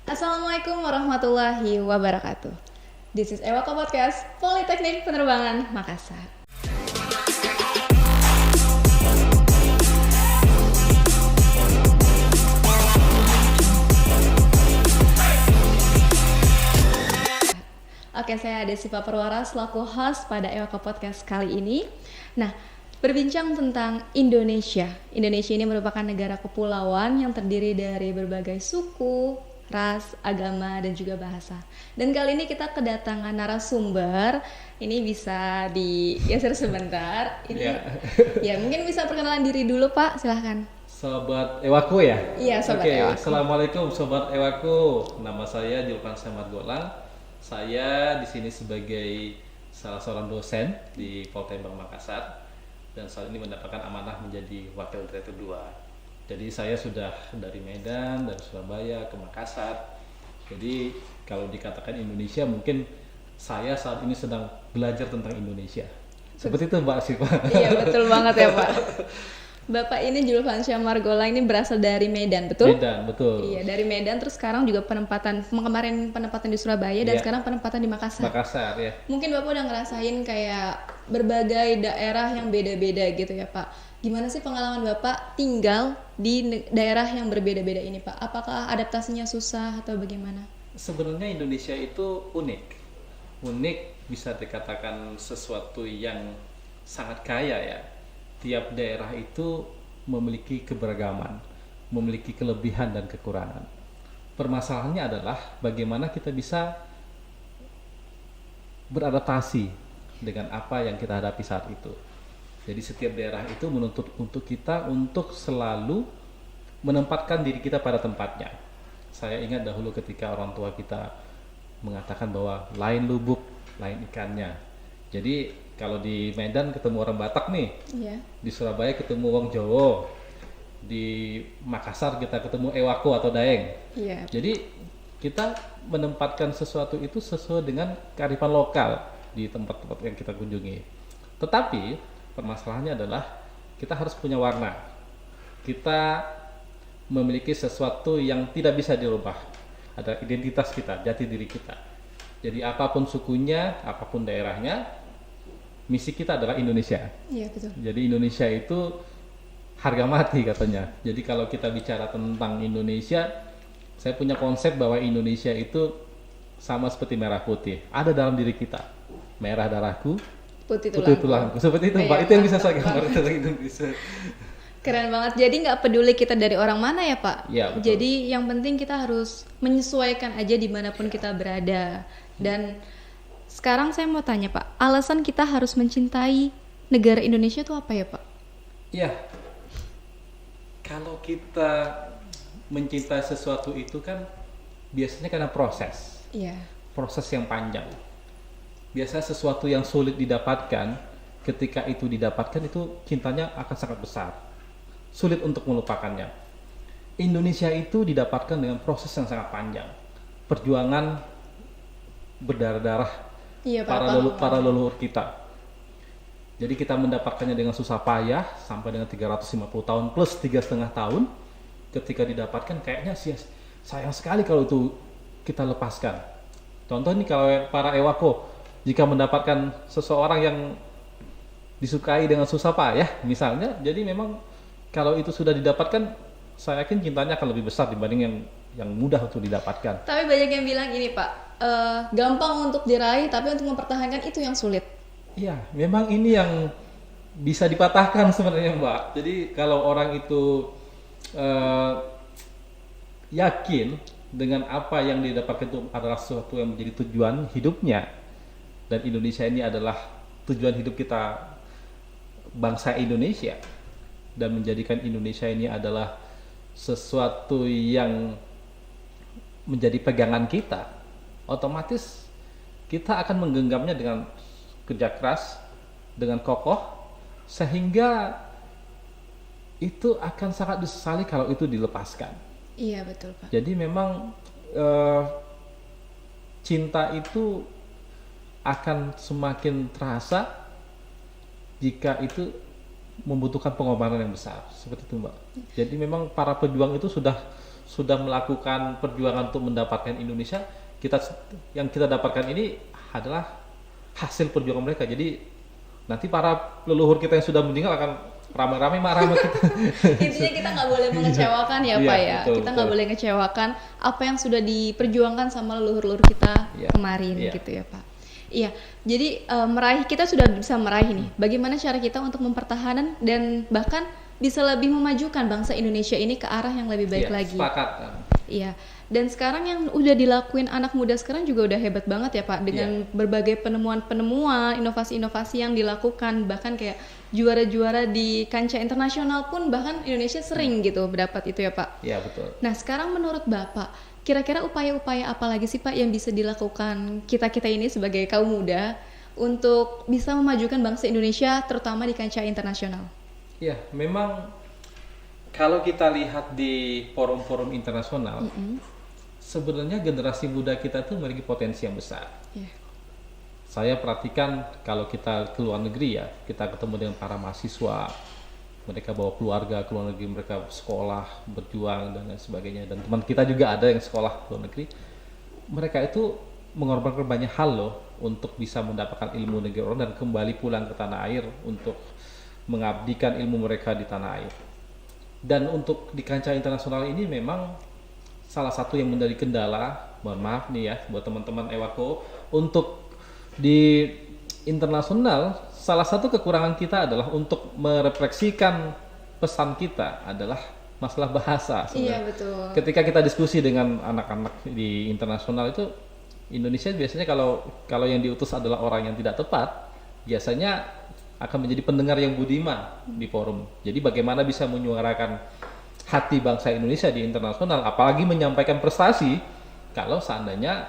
Assalamualaikum warahmatullahi wabarakatuh. This is Ewako Podcast, Politeknik Penerbangan Makassar. Oke, saya Desiva Perwara selaku host pada Ewako Podcast kali ini. Nah, berbincang tentang Indonesia. Indonesia ini merupakan negara kepulauan yang terdiri dari berbagai suku, ras, agama, dan juga bahasa. Dan kali ini kita kedatangan narasumber. Ini bisa digeser sebentar. Ini ya mungkin bisa perkenalan diri dulu, Pak. Silahkan. Sobat Ewako ya? Iya, Sobat Ewako. Assalamualaikum Sobat Ewako. Nama saya Julpan Margolang. Saya di sini sebagai salah seorang dosen di Polteknik Makassar dan saat ini mendapatkan amanah menjadi Wakil Direktur 2. Jadi saya sudah dari Medan, dari Surabaya ke Makassar. Jadi kalau dikatakan Indonesia, mungkin saya saat ini sedang belajar tentang Indonesia. Seperti itu Mbak Siva. Iya, betul banget ya Pak. Bapak ini Julfansyah Margolang ini berasal dari Medan, betul? Medan, betul. Iya, dari Medan, terus sekarang juga kemarin penempatan di Surabaya dan sekarang penempatan di Makassar. Makassar ya. Mungkin Bapak udah ngerasain kayak berbagai daerah yang beda-beda gitu ya Pak. Gimana sih pengalaman Bapak tinggal di daerah yang berbeda-beda ini Pak? Apakah adaptasinya susah atau bagaimana? Sebenarnya Indonesia itu unik. Unik bisa dikatakan sesuatu yang sangat kaya ya. Tiap daerah itu memiliki keberagaman, memiliki kelebihan dan kekurangan. Permasalahannya adalah bagaimana kita bisa beradaptasi dengan apa yang kita hadapi saat itu. Jadi setiap daerah itu menuntut untuk kita untuk selalu menempatkan diri kita pada tempatnya. Saya ingat dahulu ketika orang tua kita mengatakan bahwa lain lubuk, lain ikannya. Jadi kalau di Medan ketemu orang Batak nih, di Surabaya ketemu wong Jawa, di Makassar kita ketemu Ewako atau Daeng. Jadi kita menempatkan sesuatu itu sesuai dengan kearifan lokal di tempat-tempat yang kita kunjungi. Tetapi permasalahannya adalah kita harus punya warna. Kita memiliki sesuatu yang tidak bisa dirubah. Ada identitas kita, jati diri kita. Jadi apapun sukunya, apapun daerahnya, misi kita adalah Indonesia. Iya, betul. Jadi Indonesia itu harga mati katanya. Jadi kalau kita bicara tentang Indonesia, saya punya konsep bahwa Indonesia itu sama seperti merah putih. Ada dalam diri kita. Merah darahku, putih tulangku. Seperti itu, Pak. Itu yang bisa saya gambarkan tentang Indonesia. Keren banget. Jadi nggak peduli kita dari orang mana ya Pak. Ya, betul. Jadi yang penting kita harus menyesuaikan aja dimanapun kita berada. Dan sekarang saya mau tanya Pak, alasan kita harus mencintai negara Indonesia itu apa ya Pak? Iya. Kalau kita mencintai sesuatu itu kan biasanya karena proses. Iya. Proses yang panjang. Biasanya sesuatu yang sulit didapatkan, ketika itu didapatkan itu cintanya akan sangat besar. Sulit untuk melupakannya. Indonesia itu didapatkan dengan proses yang sangat panjang. Perjuangan berdarah-darah para leluhur kita. Jadi kita mendapatkannya dengan susah payah sampai dengan 350 tahun plus 3,5 tahun. Ketika didapatkan kayaknya sayang sekali kalau itu kita lepaskan. Contoh nih kalau para Ewako, jika mendapatkan seseorang yang disukai dengan susah payah misalnya, jadi memang kalau itu sudah didapatkan, saya yakin cintanya akan lebih besar dibanding yang mudah untuk didapatkan. Tapi banyak yang bilang ini Pak, gampang untuk diraih tapi untuk mempertahankan itu yang sulit. Iya, memang ini yang bisa dipatahkan sebenarnya Mbak. Jadi kalau orang itu yakin dengan apa yang didapatkan itu adalah sesuatu yang menjadi tujuan hidupnya, dan Indonesia ini adalah tujuan hidup kita bangsa Indonesia, dan menjadikan Indonesia ini adalah sesuatu yang menjadi pegangan kita, otomatis kita akan menggenggamnya dengan kerja keras, dengan kokoh, sehingga itu akan sangat disesali kalau itu dilepaskan. Iya betul Pak. Jadi memang cinta itu akan semakin terasa jika itu membutuhkan pengorbanan yang besar, seperti itu Mbak. Jadi memang para pejuang itu sudah sudah melakukan perjuangan untuk mendapatkan Indonesia, yang kita dapatkan ini adalah hasil perjuangan mereka. Jadi nanti para leluhur kita yang sudah meninggal akan ramai-ramai marah sama kita. Intinya kita nggak boleh mengecewakan ya Pak ya. Kita nggak boleh ngecewakan apa yang sudah diperjuangkan sama leluhur-leluhur kita kemarin gitu ya Pak. Iya, jadi kita sudah bisa meraih nih. Bagaimana cara kita untuk mempertahankan dan bahkan bisa lebih memajukan bangsa Indonesia ini ke arah yang lebih baik lagi. Sepakat. Iya. Dan sekarang yang udah dilakuin anak muda sekarang juga udah hebat banget ya Pak, dengan berbagai penemuan-penemuan, inovasi-inovasi yang dilakukan, bahkan kayak juara-juara di kancah internasional pun bahkan Indonesia sering gitu mendapat itu ya Pak. Iya betul. Nah sekarang menurut Bapak, kira-kira upaya-upaya apa lagi sih Pak yang bisa dilakukan kita ini sebagai kaum muda untuk bisa memajukan bangsa Indonesia terutama di kancah internasional? Ya, memang kalau kita lihat di forum-forum internasional, sebenarnya generasi muda kita tuh memiliki potensi yang besar. Saya perhatikan kalau kita ke luar negeri ya, kita ketemu dengan para mahasiswa, mereka bawa keluarga ke luar negeri, mereka sekolah, berjuang dan lain sebagainya. Dan teman kita juga ada yang sekolah ke luar negeri. Mereka itu mengorbankan banyak hal loh untuk bisa mendapatkan ilmu negeri orang dan kembali pulang ke tanah air untuk mengabdikan ilmu mereka di tanah air. Dan untuk di kancah internasional ini memang salah satu yang menjadi kendala, mohon maaf nih ya buat teman-teman Ewako, untuk di internasional salah satu kekurangan kita adalah untuk merefleksikan pesan kita adalah masalah bahasa sebenarnya. Iya betul. Ketika kita diskusi dengan anak-anak di internasional itu, Indonesia biasanya kalau yang diutus adalah orang yang tidak tepat, biasanya akan menjadi pendengar yang budiman di forum. Jadi bagaimana bisa menyuarakan hati bangsa Indonesia di internasional, apalagi menyampaikan prestasi kalau seandainya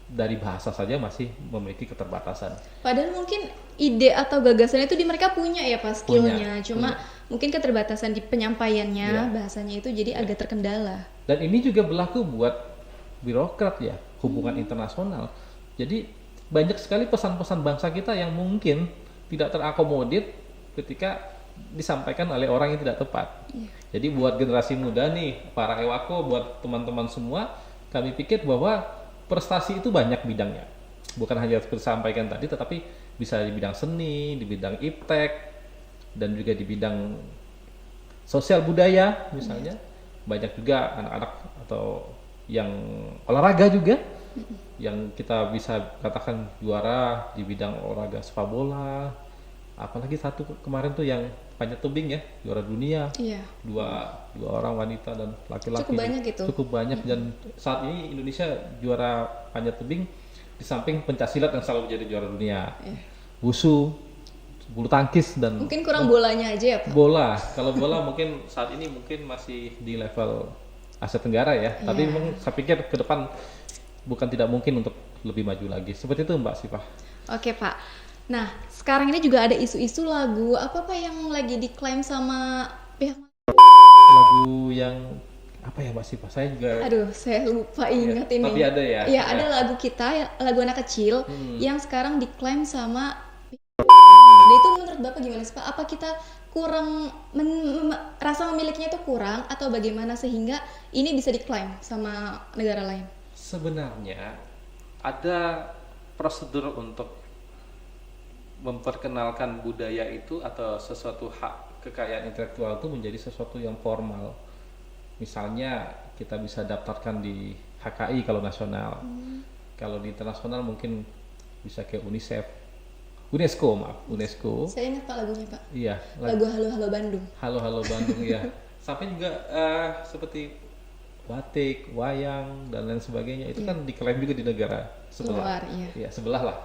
dari bahasa saja masih memiliki keterbatasan. Padahal mungkin ide atau gagasan itu mereka punya ya Pak, skillnya. Cuma mungkin keterbatasan di penyampaiannya, bahasanya itu jadi agak terkendala. Dan ini juga berlaku buat birokrat ya, hubungan internasional. Jadi banyak sekali pesan-pesan bangsa kita yang mungkin tidak terakomodir ketika disampaikan oleh orang yang tidak tepat. Jadi buat generasi muda nih, para Ewako, buat teman-teman semua, kami pikir bahwa prestasi itu banyak bidangnya. Bukan hanya seperti sampaikan tadi, tetapi bisa di bidang seni, di bidang iptek, dan juga di bidang sosial budaya misalnya. Banyak juga anak-anak atau yang olahraga juga, yang kita bisa katakan juara di bidang olahraga sepak bola. Apalagi satu kemarin tuh yang panjat tebing ya, juara dunia. Dua orang wanita dan laki-laki. Cukup banyak gitu. Cukup banyak dan saat ini Indonesia juara panjat tebing di samping pencaksilat yang selalu menjadi juara dunia. Wusu, bulu tangkis dan mungkin kurang bolanya aja ya Pak. Bola. Kalau bola mungkin saat ini mungkin masih di level Asia Tenggara ya. Tapi memang saya pikir ke depan bukan tidak mungkin untuk lebih maju lagi. Seperti itu Mbak Sifah. Oke Pak. Nah, sekarang ini juga ada isu-isu lagu apa Pak yang lagi diklaim sama pihak lagu yang apa ya Mbak Sifah? Saya juga saya lupa ingat ini. Tapi ada ya. Iya, ada lagu kita, lagu anak kecil yang sekarang diklaim sama nah, itu menurut Bapak gimana sih Pak? Apa kita kurang rasa memilikinya itu kurang atau bagaimana sehingga ini bisa diklaim sama negara lain? Sebenarnya ada prosedur untuk memperkenalkan budaya itu atau sesuatu hak kekayaan intelektual itu menjadi sesuatu yang formal. Misalnya kita bisa daftarkan di HKI kalau nasional. Kalau di internasional mungkin bisa ke UNESCO. Saya ingat Pak lagunya Pak. Iya. Lagu Halo Halo Bandung. Halo Halo Bandung ya. Sampai juga seperti batik, wayang dan lain sebagainya itu kan diklaim juga di negara sebelah. Ya sebelah lah.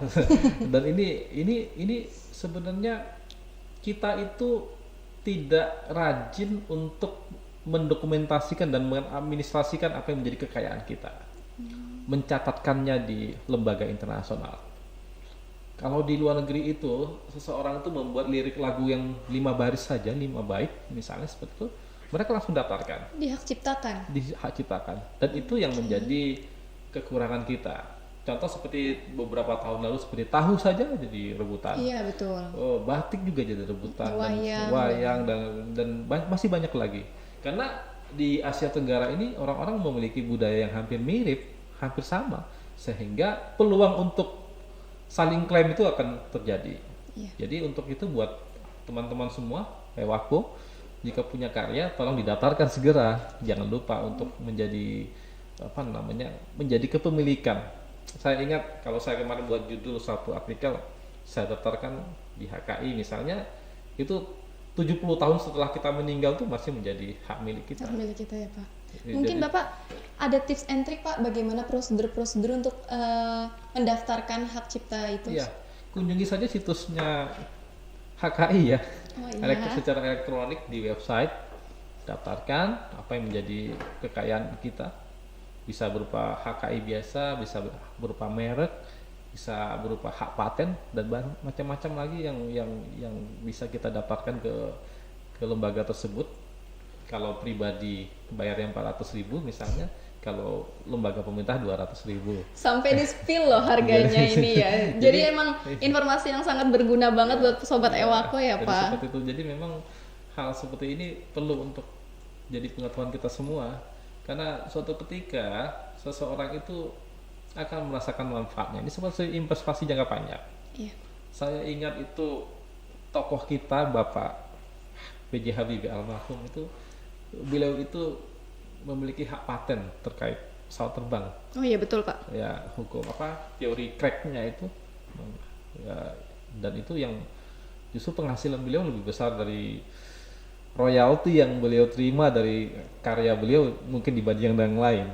Dan ini sebenarnya kita itu tidak rajin untuk mendokumentasikan dan mengadministrasikan apa yang menjadi kekayaan kita. Mencatatkannya di lembaga internasional. Kalau di luar negeri itu seseorang itu membuat lirik lagu yang 5 baris saja, 5 bait misalnya seperti itu, mereka langsung daftarkan. Di hak ciptakan. Dan itu yang menjadi kekurangan kita. Contoh seperti beberapa tahun lalu seperti tahu saja jadi rebutan. Iya betul. Batik juga jadi rebutan. Wayang dan masih banyak lagi. Karena di Asia Tenggara ini orang-orang memiliki budaya yang hampir mirip, hampir sama, sehingga peluang untuk saling klaim itu akan terjadi. Jadi untuk itu buat teman-teman semua, Ewako, jika punya karya tolong didaftarkan segera. Jangan lupa untuk menjadi menjadi kepemilikan. Saya ingat kalau saya kemarin buat judul satu artikel, saya daftarkan di HKI misalnya, itu 70 tahun setelah kita meninggal tuh masih menjadi hak milik kita. Hak milik kita ya Pak. Mungkin Bapak ada tips and trick Pak bagaimana prosedur-prosedur untuk mendaftarkan hak cipta itu? Iya, kunjungi saja situsnya HKI ya. Secara elektronik di website, daftarkan apa yang menjadi kekayaan kita. Bisa berupa HKI biasa, bisa berupa merek, bisa berupa hak paten dan macam-macam lagi yang bisa kita dapatkan ke lembaga tersebut. Kalau pribadi bayar yang 400.000 misalnya, kalau lembaga pemerintah 200.000. Sampai di spill loh harganya ini ya. Jadi emang informasi yang sangat berguna banget buat sobat Ewako ya Pak. Seperti itu. Jadi memang hal seperti ini perlu untuk jadi pengetahuan kita semua, karena suatu ketika seseorang itu akan merasakan manfaatnya. Ini seperti investasi jangka panjang. Iya. Saya ingat itu tokoh kita Bapak B.J. Habibie almarhum itu, beliau itu memiliki hak paten terkait pesawat terbang. Oh iya betul Pak. Ya, hukum teori crack-nya itu. Ya, dan itu yang justru penghasilan beliau lebih besar dari royalti yang beliau terima dari karya beliau mungkin dibanding yang lain.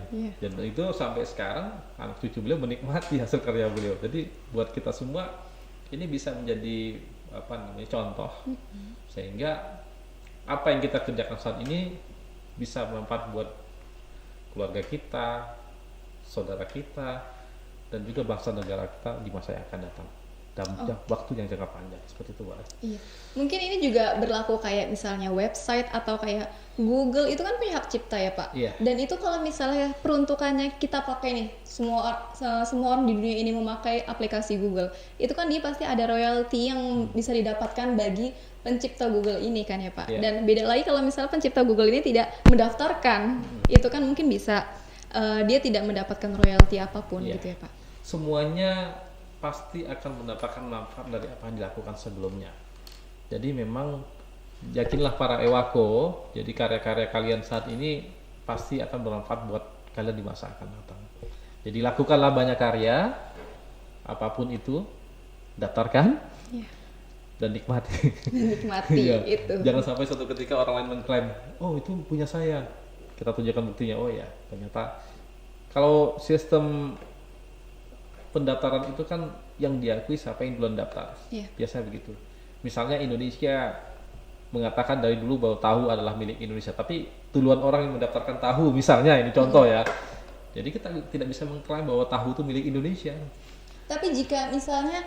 Dan itu sampai sekarang anak cucu beliau menikmati hasil karya beliau. Jadi buat kita semua ini bisa menjadi contoh, sehingga apa yang kita kerjakan saat ini bisa bermanfaat buat keluarga kita, saudara kita, dan juga bangsa negara kita di masa yang akan datang. Dalam waktu yang jangka panjang seperti itu Pak. Iya. Mungkin ini juga berlaku kayak misalnya website atau kayak Google itu kan punya hak cipta ya Pak. Iya. Dan itu kalau misalnya peruntukannya kita pakai nih, semua orang di dunia ini memakai aplikasi Google, itu kan dia pasti ada royalti yang bisa didapatkan bagi pencipta Google ini kan ya Pak. Iya. Dan beda lagi kalau misalnya pencipta Google ini tidak mendaftarkan, itu kan mungkin bisa dia tidak mendapatkan royalti apapun gitu ya Pak. Semuanya pasti akan mendapatkan manfaat dari apa yang dilakukan sebelumnya. Jadi memang yakinlah para Ewako, jadi karya-karya kalian saat ini pasti akan bermanfaat buat kalian di masa akan datang. Jadi lakukanlah banyak karya, apapun itu, daftarkan dan nikmati. Nikmati itu. Jangan sampai suatu ketika orang lain mengklaim, oh itu punya saya. Kita tunjukkan buktinya, oh ya ternyata kalau sistem pendaftaran itu kan yang diakui siapa yang duluan daftar. Biasanya begitu. Misalnya Indonesia mengatakan dari dulu bahwa tahu adalah milik Indonesia, tapi duluan orang yang mendaftarkan tahu, misalnya ini contoh ya. Jadi kita tidak bisa mengklaim bahwa tahu itu milik Indonesia. Tapi jika misalnya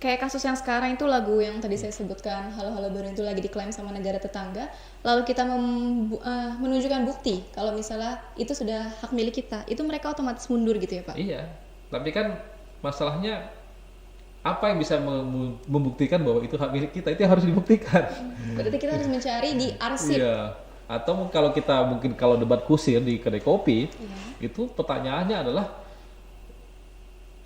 kayak kasus yang sekarang itu lagu yang tadi saya sebutkan, Halo Halo Baru itu lagi diklaim sama negara tetangga, lalu kita menunjukkan bukti kalau misalnya itu sudah hak milik kita, itu mereka otomatis mundur gitu ya Pak? Iya. Tapi kan masalahnya apa yang bisa membuktikan bahwa itu hak milik kita, itu yang harus dibuktikan. Berarti kita harus mencari di arsip. Iya. Atau kalau kita kalau debat kusir di kedai kopi, itu pertanyaannya adalah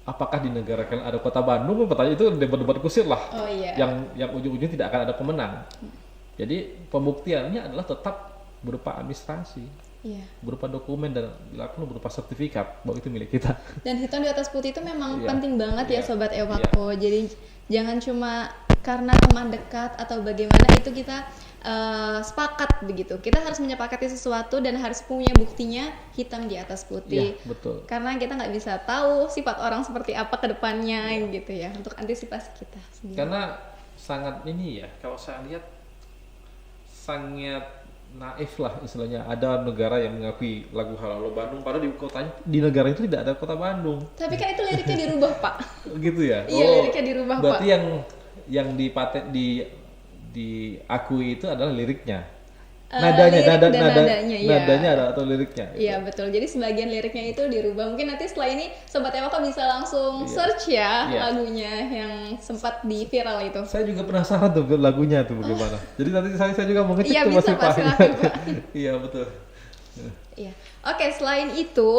apakah di negara kalian ada kota Bandung? Pertanyaan itu debat-debat kusir lah. Oh, iya. Yang ujung-ujungnya tidak akan ada pemenang. Jadi pembuktiannya adalah tetap berupa administrasi. Berupa dokumen dan dilakukan berupa sertifikat bahwa itu milik kita. Dan hitam di atas putih itu memang penting banget ya Sobat Ewako. Jadi jangan cuma karena teman dekat atau bagaimana itu kita sepakat begitu. Kita harus menyepakati sesuatu dan harus punya buktinya hitam di atas putih. Betul. Karena kita nggak bisa tahu sifat orang seperti apa ke depannya gitu ya, untuk antisipasi kita sendiri. Karena sangat ini ya, kalau saya lihat sangat naif lah istilahnya. Ada negara yang mengakui lagu Halo Halo Bandung, padahal di negara itu tidak ada kota Bandung. Tapi kan itu liriknya dirubah Pak. Gitu ya? Iya, liriknya dirubah berarti Pak. Yang diakui itu adalah liriknya. nadanya ada atau liriknya. Iya betul. Jadi sebagian liriknya itu dirubah. Mungkin nanti setelah ini Sobat Ewaka bisa langsung search ya lagunya yang sempat di viral itu. Saya juga penasaran tuh lagunya tuh bagaimana. Jadi nanti saya juga mau ngecek tuh bisa, masih silakan, Pak. Iya betul. Iya. Oke, selain itu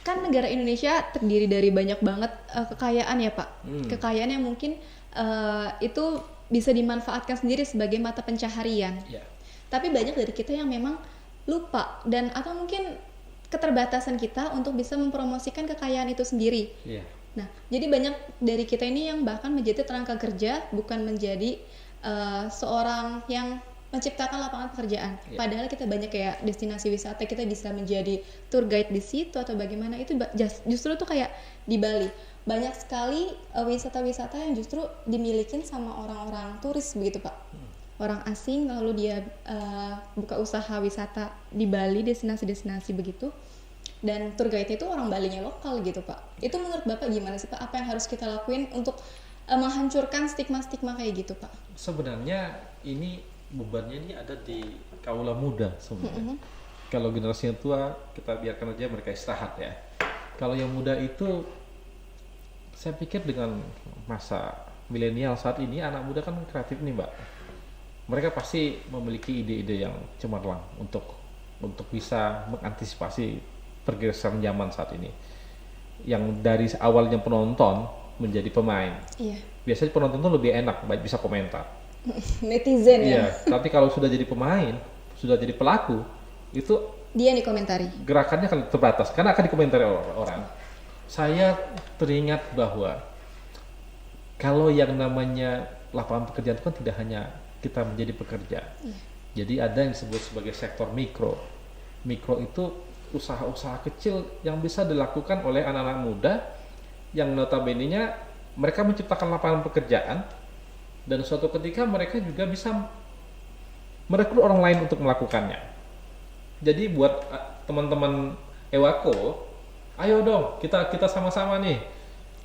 kan negara Indonesia terdiri dari banyak banget kekayaan ya Pak. Kekayaan yang mungkin itu bisa dimanfaatkan sendiri sebagai mata pencaharian. Tapi banyak dari kita yang memang lupa dan atau mungkin keterbatasan kita untuk bisa mempromosikan kekayaan itu sendiri. Nah, jadi banyak dari kita ini yang bahkan menjadi tenaga kerja bukan menjadi seorang yang menciptakan lapangan pekerjaan. Padahal kita banyak kayak destinasi wisata, kita bisa menjadi tour guide di situ atau bagaimana. Itu justru tuh kayak di Bali banyak sekali wisata-wisata yang justru dimiliki sama orang-orang turis begitu Pak. Orang asing lalu dia buka usaha wisata di Bali, destinasi-destinasi begitu, dan tour guide itu orang Balinya lokal gitu Pak. Itu menurut Bapak gimana sih Pak? Apa yang harus kita lakuin untuk menghancurkan stigma-stigma kayak gitu Pak? Sebenarnya ini bebannya ini ada di kaula muda sebenarnya. Kalau generasi yang tua kita biarkan aja mereka istirahat ya. Kalau yang muda itu saya pikir dengan masa milenial saat ini, anak muda kan kreatif nih Mbak. Mereka pasti memiliki ide-ide yang cemerlang untuk bisa mengantisipasi pergeseran zaman saat ini. Yang dari awalnya penonton menjadi pemain. Biasanya penonton tuh lebih enak, baik bisa komentar. Netizen ya. Tapi kalau sudah jadi pemain, sudah jadi pelaku, itu dia yang dikomentari. Gerakannya akan terbatas karena akan dikomentari orang. Saya teringat bahwa kalau yang namanya lapangan pekerjaan itu kan tidak hanya kita menjadi pekerja. Jadi ada yang disebut sebagai sektor mikro. Mikro itu usaha-usaha kecil yang bisa dilakukan oleh anak-anak muda yang notabene-nya mereka menciptakan lapangan pekerjaan dan suatu ketika mereka juga bisa merekrut orang lain untuk melakukannya. Jadi buat teman-teman Ewako, ayo dong kita sama-sama nih,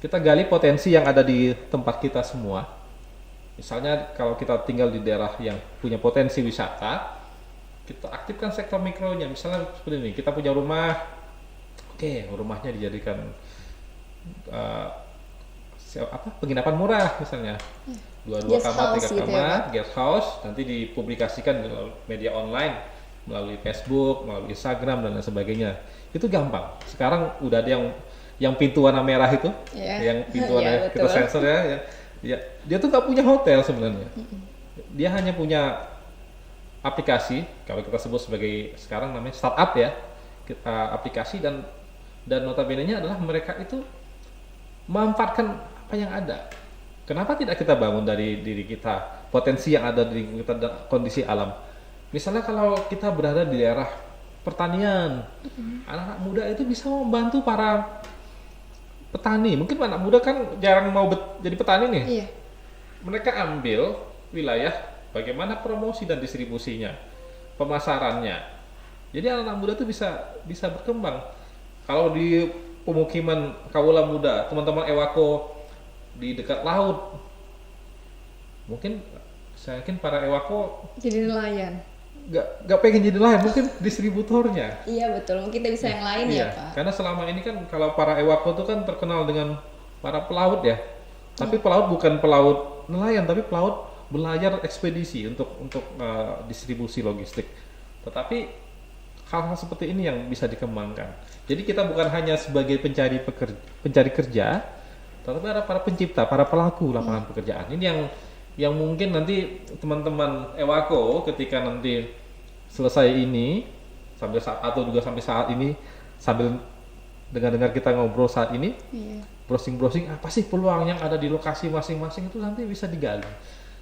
kita gali potensi yang ada di tempat kita semua. Misalnya kalau kita tinggal di daerah yang punya potensi wisata, kita aktifkan sektor mikronya. Misalnya seperti ini, kita punya rumah, rumahnya dijadikan penginapan murah misalnya, 2 kamar, 3 kamar, guest house, nanti dipublikasikan di media online melalui Facebook, melalui Instagram dan lain sebagainya. Itu gampang. Sekarang udah ada yang pintu warna merah itu, yang pintu warna kita sensor ya. Dia tuh nggak punya hotel sebenarnya. Dia hanya punya aplikasi, kalau kita sebut sebagai sekarang namanya startup ya, aplikasi dan notabene-nya adalah mereka itu memanfaatkan apa yang ada. Kenapa tidak kita bangun dari diri kita, potensi yang ada di kita dan kondisi alam. Misalnya kalau kita berada di daerah pertanian, anak-anak muda itu bisa membantu para petani. Mungkin anak muda kan jarang mau jadi petani nih. Mereka ambil wilayah bagaimana promosi dan distribusinya, pemasarannya. Jadi anak-anak muda itu bisa berkembang. Kalau di pemukiman kaula muda, teman-teman Ewako di dekat laut, mungkin saya yakin para Ewako jadi nelayan. Gak pengen jadi nelayan, mungkin distributornya. Iya betul, mungkin kita bisa yang lain ya Pak. Karena selama ini kan kalau para Ewako itu kan terkenal dengan para pelaut ya. Tapi pelaut bukan pelaut nelayan, tapi pelaut berlayar ekspedisi untuk distribusi logistik. Tetapi hal-hal seperti ini yang bisa dikembangkan. Jadi kita bukan hanya sebagai pencari kerja, tetapi ada para pencipta, para pelaku lapangan pekerjaan. Ini yang mungkin nanti teman-teman Ewako ketika nanti selesai ini atau juga sampai saat ini sambil dengar kita ngobrol saat ini, browsing apa sih peluang yang ada di lokasi masing-masing itu nanti bisa digali.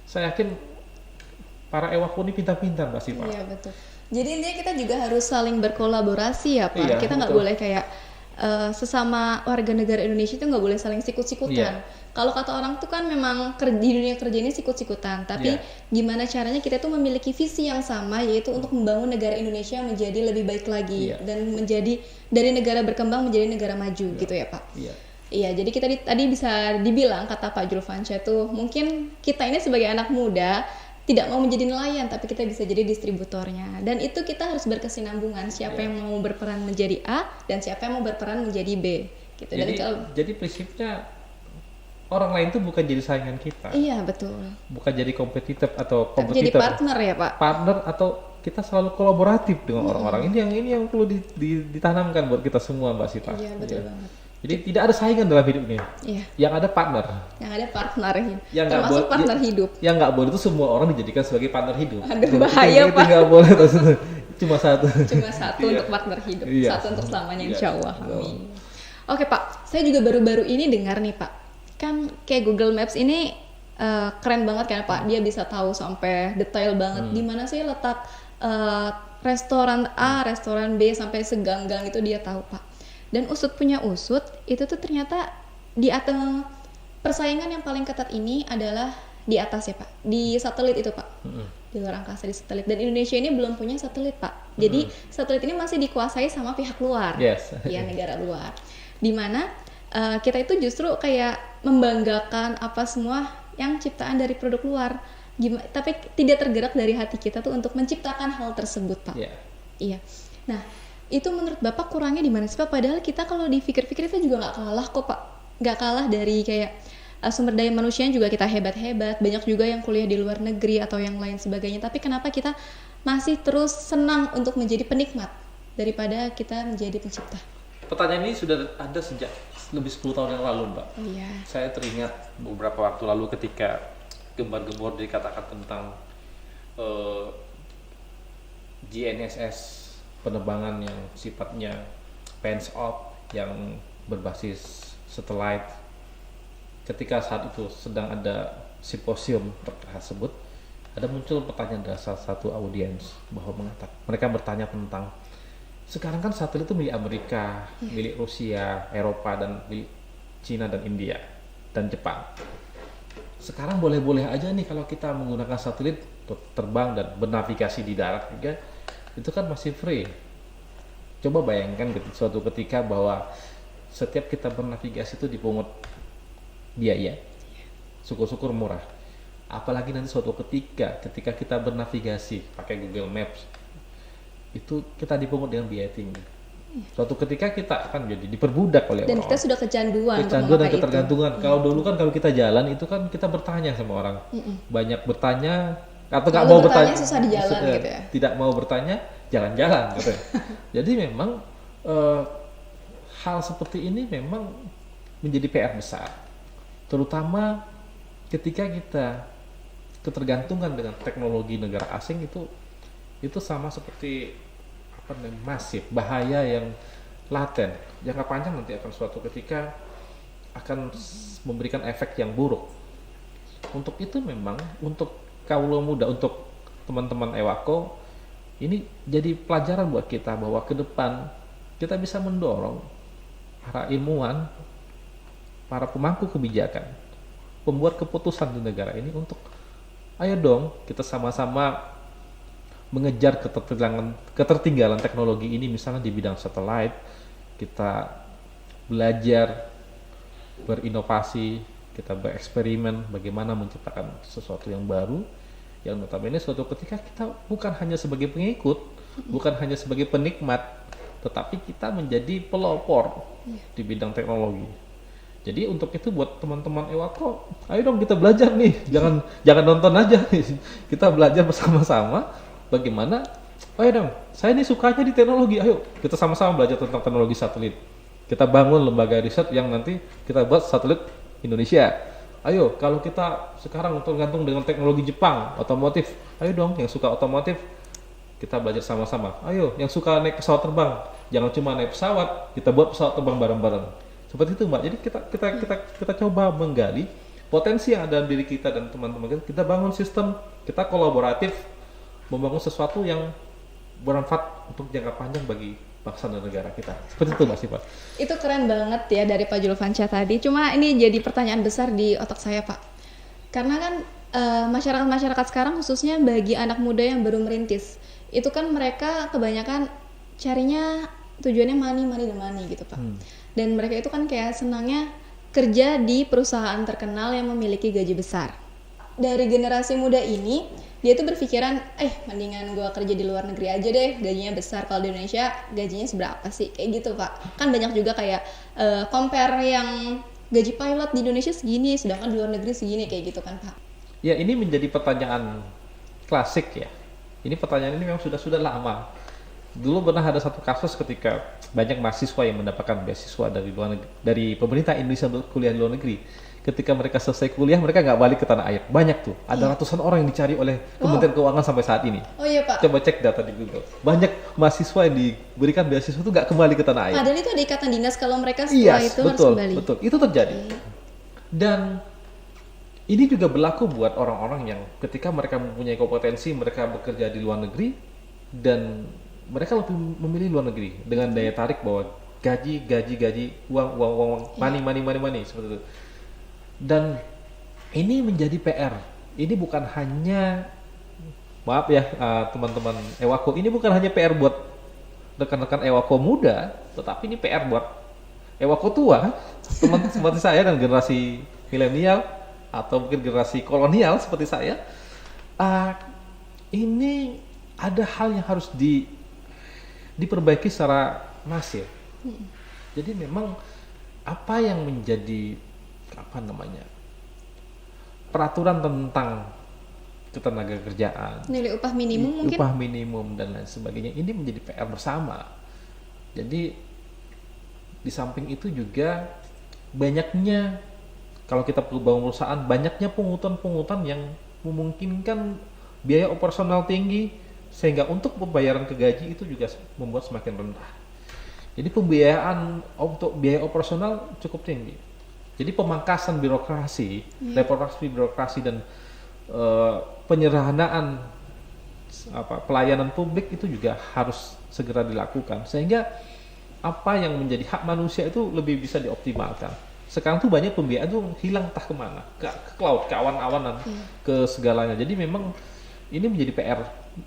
Saya yakin para Ewako ini pintar-pintar Mbak Siva. Iya betul. Jadi intinya kita juga harus saling berkolaborasi ya Pak. Kita nggak boleh kayak sesama warga negara Indonesia itu nggak boleh saling sikut-sikutan. Kalau kata orang tuh kan memang di dunia kerja ini sikut-sikutan. Tapi gimana caranya kita tuh memiliki visi yang sama, yaitu untuk membangun negara Indonesia menjadi lebih baik lagi dan menjadi dari negara berkembang menjadi negara maju gitu ya Pak. Iya, jadi kita tadi bisa dibilang kata Pak Julfansyah tuh mungkin kita ini sebagai anak muda tidak mau menjadi nelayan, tapi kita bisa jadi distributornya. Dan itu kita harus berkesinambungan, siapa yang mau berperan menjadi A dan siapa yang mau berperan menjadi B gitu. Jadi prinsipnya orang lain itu bukan jadi saingan kita. Iya, betul. Bukan jadi kompetitif atau tapi jadi partner ya, Pak. Partner, atau kita selalu kolaboratif dengan orang-orang. Ini yang perlu ditanamkan buat kita semua, Mbak Sita. Iya, betul banget. Jadi tidak ada saingan dalam hidup ini. Iya. Yang ada partner. Yang ada partner, termasuk partner hidup. Yang nggak boleh itu semua orang dijadikan sebagai partner hidup. Aduh, bahaya, Pak. Itu nggak boleh. Cuma satu. Cuma satu untuk partner hidup. Satu untuk selamanya, insya Allah. Amin. Oke, Pak. Saya juga baru-baru ini dengar nih, Pak. Kan kayak Google Maps ini keren banget kan, Pak. Dia bisa tahu sampai detail banget di mana sih letak restoran A, restoran B, sampai seganggang itu dia tahu, Pak. Dan usut punya usut, itu tuh ternyata di atas persaingan yang paling ketat ini adalah di atas ya, Pak. Di satelit itu, Pak. Di luar angkasa, di satelit. Dan Indonesia ini belum punya satelit, Pak. Jadi satelit ini masih dikuasai sama pihak luar. Yes. Ya, negara luar. Dimana kita itu justru kayak membanggakan apa semua yang ciptaan dari produk luar. Tapi tidak tergerak dari hati kita tuh untuk menciptakan hal tersebut, Pak. Iya. Nah, itu menurut Bapak kurangnya di mana sih, Pak? Padahal kita kalau dipikir-pikir kita juga nggak kalah kok, Pak. Nggak kalah dari kayak sumber daya manusianya juga kita hebat-hebat. Banyak juga yang kuliah di luar negeri atau yang lain sebagainya. Tapi kenapa kita masih terus senang untuk menjadi penikmat daripada kita menjadi pencipta? Pertanyaan ini sudah ada sejak lebih 10 tahun yang lalu, Mbak. Iya. Saya teringat beberapa waktu lalu ketika gembar-gembor dikatakan tentang GNSS, penerbangan yang sifatnya hands off, yang berbasis satelit. Ketika saat itu sedang ada simposium tersebut, ada muncul pertanyaan dari salah satu audiens bahwa mereka bertanya tentang, sekarang kan satelit itu milik Amerika, milik Rusia, Eropa, dan milik Cina dan India dan Jepang. Sekarang boleh-boleh aja nih kalau kita menggunakan satelit untuk terbang dan bernavigasi di darat juga, itu kan masih free. Coba bayangkan suatu ketika bahwa setiap kita bernavigasi itu dipungut biaya, syukur-syukur murah. Apalagi nanti suatu ketika kita bernavigasi pakai Google Maps, itu kita dipungut dengan biaya tinggi. Suatu ketika kita akan jadi diperbudak oleh orang. Dan kita sudah kecanduan dan ketergantungan. Kalau dulu kan kalau kita jalan itu kan kita bertanya sama orang, banyak bertanya atau nggak mau bertanya, susah di jalan gitu ya. Tidak mau bertanya, jalan-jalan gitu. Jadi memang hal seperti ini memang menjadi PR besar, terutama ketika kita ketergantungan dengan teknologi negara asing. Itu sama seperti masif, bahaya yang laten, jangka panjang nanti akan suatu ketika akan memberikan efek yang buruk. Untuk itu memang untuk kaula muda, untuk teman-teman Ewako, ini jadi pelajaran buat kita bahwa ke depan kita bisa mendorong para ilmuwan, para pemangku kebijakan, pembuat keputusan di negara ini untuk ayo dong kita sama-sama mengejar ketertinggalan teknologi ini. Misalnya di bidang satelit, kita belajar berinovasi, kita bereksperimen bagaimana menciptakan sesuatu yang baru, yang notabene suatu ketika kita bukan hanya sebagai pengikut, bukan hanya sebagai penikmat, tetapi kita menjadi pelopor di bidang teknologi. Jadi untuk itu buat teman-teman Ewako, ayo dong kita belajar nih, jangan nonton aja nih. Kita belajar bersama-sama bagaimana, ayo dong, saya ini sukanya di teknologi, ayo kita sama-sama belajar tentang teknologi satelit. Kita bangun lembaga riset yang nanti kita buat satelit Indonesia. Ayo, kalau kita sekarang tergantung dengan teknologi Jepang, otomotif, ayo dong yang suka otomotif, kita belajar sama-sama. Ayo, yang suka naik pesawat terbang, jangan cuma naik pesawat, kita buat pesawat terbang bareng-bareng. Seperti itu, Mbak. Jadi kita coba menggali potensi yang ada di diri kita dan teman-teman kita bangun sistem, kita kolaboratif, membangun sesuatu yang bermanfaat untuk jangka panjang bagi bangsa dan negara kita. Seperti itu, Mbak Siva. Itu keren banget ya dari Pak Julfansyah tadi. Cuma ini jadi pertanyaan besar di otak saya, Pak. Karena kan masyarakat sekarang, khususnya bagi anak muda yang baru merintis, itu kan mereka kebanyakan carinya tujuannya money gitu, Pak. Dan mereka itu kan kayak senangnya kerja di perusahaan terkenal yang memiliki gaji besar. Dari generasi muda ini dia tuh berpikiran mendingan gue kerja di luar negeri aja deh, gajinya besar. Kalau di Indonesia gajinya seberapa sih, kayak gitu Pak. Kan banyak juga kayak compare yang gaji pilot di Indonesia segini sedangkan di luar negeri segini, kayak gitu kan Pak. Ya, ini menjadi pertanyaan klasik ya. Ini pertanyaan ini memang sudah lama. Dulu pernah ada satu kasus ketika banyak mahasiswa yang mendapatkan beasiswa dari luar negeri, dari pemerintah Indonesia untuk kuliah di luar negeri. Ketika mereka selesai kuliah, mereka nggak balik ke tanah air. Banyak tuh, ada ratusan orang yang dicari oleh Kementerian Keuangan sampai saat ini. Oh iya Pak. Coba cek data di Google. Banyak mahasiswa yang diberikan beasiswa itu nggak kembali ke tanah air. Padahal itu ada ikatan dinas kalau mereka setelah itu harus kembali. Betul, itu terjadi. Dan ini juga berlaku buat orang-orang yang ketika mereka mempunyai kompetensi, mereka bekerja di luar negeri dan mereka lebih memilih luar negeri dengan daya tarik bahwa gaji, uang, money seperti itu. Dan ini menjadi PR. Ini bukan hanya, maaf ya teman-teman Ewako, ini bukan hanya PR buat rekan-rekan Ewako muda, tetapi ini PR buat Ewako tua, teman seperti saya dan generasi milenial atau mungkin generasi kolonial seperti saya. Ini ada hal yang harus diperbaiki secara masif. Jadi memang apa yang menjadi peraturan tentang ketenaga kerjaan, nilai upah minimum mungkin, upah minimum dan lain sebagainya, ini menjadi PR bersama. Jadi di samping itu juga banyaknya, kalau kita bangun perusahaan, banyaknya pungutan yang memungkinkan biaya operasional tinggi, sehingga untuk pembayaran ke gaji itu juga membuat semakin rendah. Jadi pembiayaan untuk biaya operasional cukup tinggi. Jadi pemangkasan birokrasi, reformasi birokrasi dan penyederhanaan pelayanan publik itu juga harus segera dilakukan, sehingga apa yang menjadi hak manusia itu lebih bisa dioptimalkan. Sekarang tuh banyak pembiayaan tuh hilang entah kemana, ke cloud, ke awan-awanan, ke segalanya. Jadi memang ini menjadi PR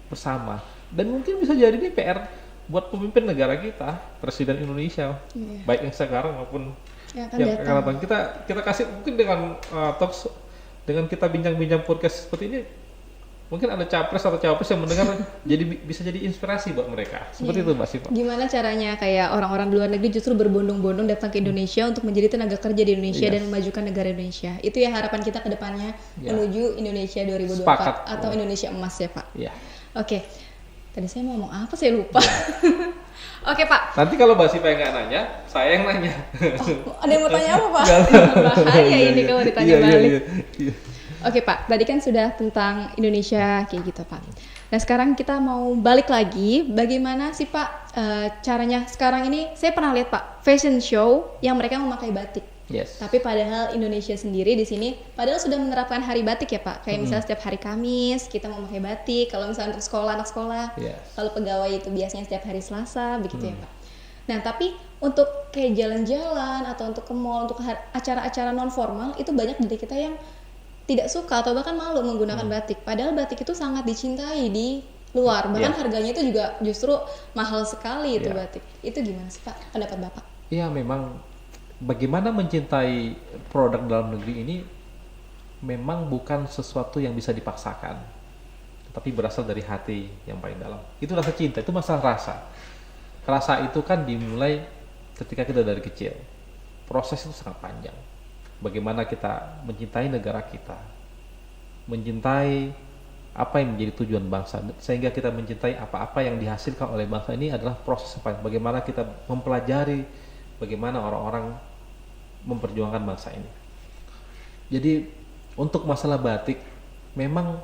bersama, dan mungkin bisa jadi ini PR buat pemimpin negara kita, Presiden Indonesia, baik yang sekarang maupun yang akan datang. Kita kasih mungkin dengan talks, dengan kita bincang-bincang podcast seperti ini, mungkin ada capres atau cawapres yang mendengar jadi bisa jadi inspirasi buat mereka. Seperti itu Mbak Siva. Gimana caranya kayak orang-orang di luar negeri justru berbondong-bondong datang ke Indonesia untuk menjadi tenaga kerja di Indonesia dan memajukan negara Indonesia. Itu ya harapan kita ke depannya menuju Indonesia 2024. Sepakat. Atau Indonesia emas ya Pak. Iya. Oke. Tadi saya mau ngomong apa, saya lupa. Oke Pak. Nanti kalau Mbak Siva yang nggak nanya, saya yang nanya. Ada yang mau tanya apa Pak? Bahaya ini kalau ditanya balik. Iya. Oke Pak, tadi kan sudah tentang Indonesia kayak gitu Pak. Nah sekarang kita mau balik lagi, bagaimana sih Pak caranya sekarang ini? Saya pernah lihat Pak fashion show yang mereka memakai batik. Yes. Tapi padahal Indonesia sendiri di sini padahal sudah menerapkan hari batik ya Pak. Kayak misalnya setiap hari Kamis kita mau pakai batik. Kalau misalnya untuk sekolah, anak sekolah. Yes. Kalau pegawai itu biasanya setiap hari Selasa, begitu ya Pak. Nah tapi untuk kayak jalan-jalan atau untuk ke mall, untuk acara-acara non formal itu banyak dari kita yang tidak suka atau bahkan malu menggunakan batik. Padahal batik itu sangat dicintai di luar. Bahkan harganya itu juga justru mahal sekali itu batik. Itu gimana sih Pak pendapat Bapak? Iya memang bagaimana mencintai produk dalam negeri ini memang bukan sesuatu yang bisa dipaksakan, tapi berasal dari hati yang paling dalam. Itu rasa cinta, itu masalah rasa. Rasa itu kan dimulai ketika kita dari kecil. Proses itu sangat panjang. Bagaimana kita mencintai negara kita, mencintai apa yang menjadi tujuan bangsa, sehingga kita mencintai apa-apa yang dihasilkan oleh bangsa ini adalah proses yang panjang. Bagaimana kita mempelajari bagaimana orang-orang memperjuangkan bangsa ini. Jadi untuk masalah batik, memang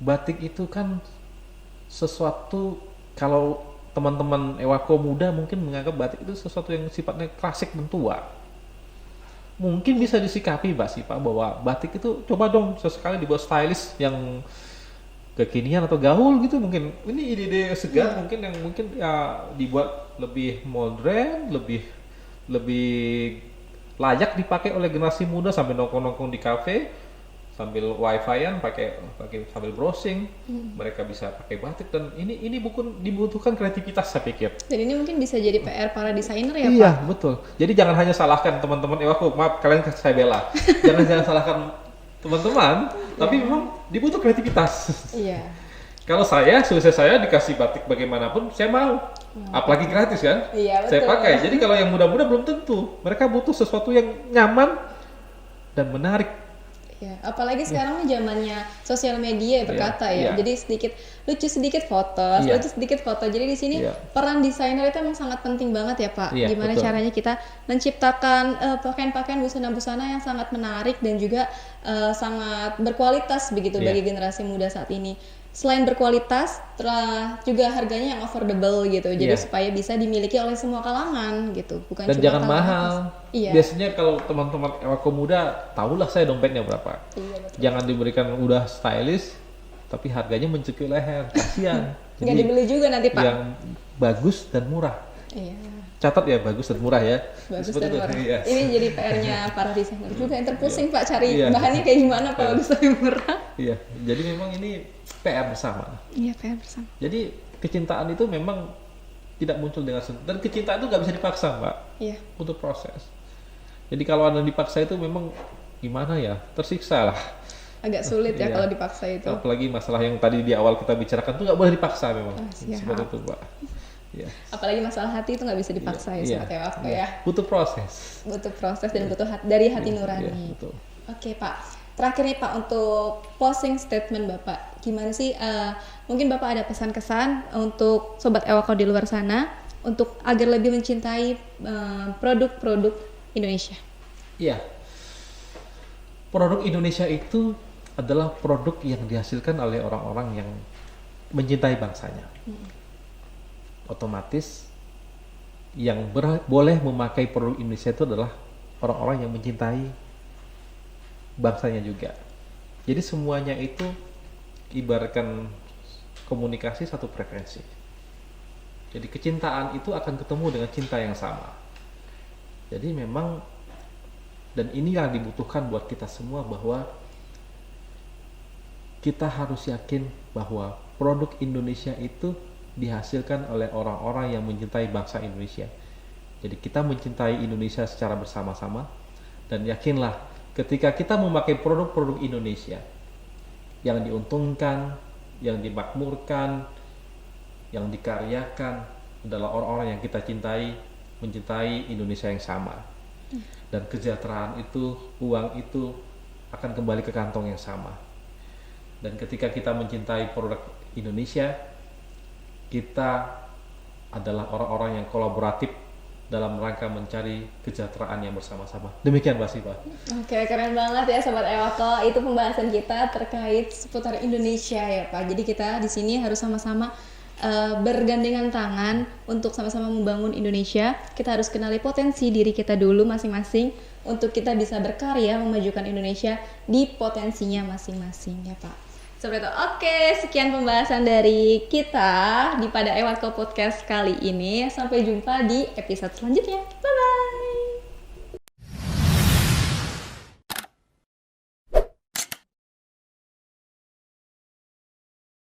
batik itu kan sesuatu, kalau teman-teman Ewako muda mungkin menganggap batik itu sesuatu yang sifatnya klasik dan tua. Mungkin bisa disikapi Mbak Siva bahwa batik itu coba dong sesekali dibuat stylish yang kekinian atau gaul gitu, mungkin ini ide-ide segar mungkin yang mungkin ya dibuat lebih modern, lebih layak dipakai oleh generasi muda sambil nongkrong-nongkrong di kafe sambil wifi-an, pakai sambil browsing, mereka bisa pakai batik. Dan ini bukan dibutuhkan kreativitas saya pikir. Dan ini mungkin bisa jadi PR para desainer ya Pak? Iya betul. Jadi jangan hanya salahkan teman-teman Ewako, maaf kalian saya bela. jangan salahkan teman-teman, Tapi memang dibutuh kreativitas. Iya. Kalau selesai saya dikasih batik bagaimanapun, saya mau. Apalagi gratis kan? Iya, Saya betul. pakai. Jadi kalau yang muda-muda belum tentu. Mereka butuh sesuatu yang nyaman dan menarik. Ya, apalagi sekarang nih zamannya sosial media ya berkata ya. Iya. Jadi lucu sedikit foto, Iya. lucu sedikit foto. Jadi di sini Iya. peran desainer itu emang sangat penting banget ya Pak. Iya, Gimana betul. caranya kita menciptakan pakaian-pakaian busana-busana yang sangat menarik dan juga sangat berkualitas begitu Iya. bagi generasi muda saat ini. Selain berkualitas, telah juga harganya yang affordable gitu. Jadi Iya. supaya bisa dimiliki oleh semua kalangan gitu, bukan Dan cuma jangan kalangan mahal. atas. Iya. Biasanya kalau teman-teman Ewako muda, tahulah saya dompetnya berapa. Iya, betul. Jangan diberikan udah stylish, tapi harganya mencekik leher. Kasihan. Nggak dibeli juga nanti Pak. yang bagus dan murah. Iya. Catat ya, bagus dan murah ya. Bagus Seperti dan itu. murah. Iya. Ini jadi PR-nya para desainer juga yang terpusing Pak cari Iya. bahannya kayak gimana Pak Iya. bagus dan murah. Iya, jadi memang ini PR bersama. Iya PR bersama. Jadi kecintaan itu memang tidak muncul dengan dan kecintaan itu nggak bisa dipaksa, Mbak. Iya. Butuh proses. Jadi kalau Anda dipaksa itu memang gimana ya? Tersiksa lah. Agak sulit ya Iya. kalau dipaksa itu. Apalagi masalah yang tadi di awal kita bicarakan itu nggak boleh dipaksa memang. siap. Seperti itu, Mbak. Iya. Apalagi masalah hati itu nggak bisa dipaksa ya Iya. Sobat Ewako Iya. ya. Butuh proses. Butuh proses dan butuh dari hati Iya, nurani. betul. Oke Pak. Terakhir nih Pak untuk closing statement Bapak. Gimana sih mungkin Bapak ada pesan-kesan untuk Sobat Ewako di luar sana untuk agar lebih mencintai produk-produk Indonesia. Iya. Produk Indonesia itu adalah produk yang dihasilkan oleh orang-orang yang mencintai bangsanya. Otomatis yang boleh memakai produk Indonesia itu adalah orang-orang yang mencintai bangsanya juga. Jadi semuanya itu ibaratkan komunikasi satu frekuensi. Jadi kecintaan itu akan ketemu dengan cinta yang sama. Jadi memang dan ini yang dibutuhkan buat kita semua bahwa kita harus yakin bahwa produk Indonesia itu dihasilkan oleh orang-orang yang mencintai bangsa Indonesia. Jadi kita mencintai Indonesia secara bersama-sama dan yakinlah ketika kita memakai produk-produk Indonesia yang diuntungkan, yang dimakmurkan, yang dikaryakan adalah orang-orang yang kita cintai, mencintai Indonesia yang sama. Dan kesejahteraan itu, uang itu akan kembali ke kantong yang sama. Dan ketika kita mencintai produk Indonesia, kita adalah orang-orang yang kolaboratif dalam rangka mencari kesejahteraan yang bersama-sama. Demikian Mbak Siva. Oke, keren banget ya Sobat Ewako. Itu pembahasan kita terkait seputar Indonesia ya Pak. Jadi kita di sini harus sama-sama bergandengan tangan untuk sama-sama membangun Indonesia. Kita harus kenali potensi diri kita dulu masing-masing untuk kita bisa berkarya memajukan Indonesia di potensinya masing-masing ya Pak. Seperti itu. Oke, sekian pembahasan dari kita di pada Ewako Podcast kali ini. Sampai jumpa di episode selanjutnya. Bye.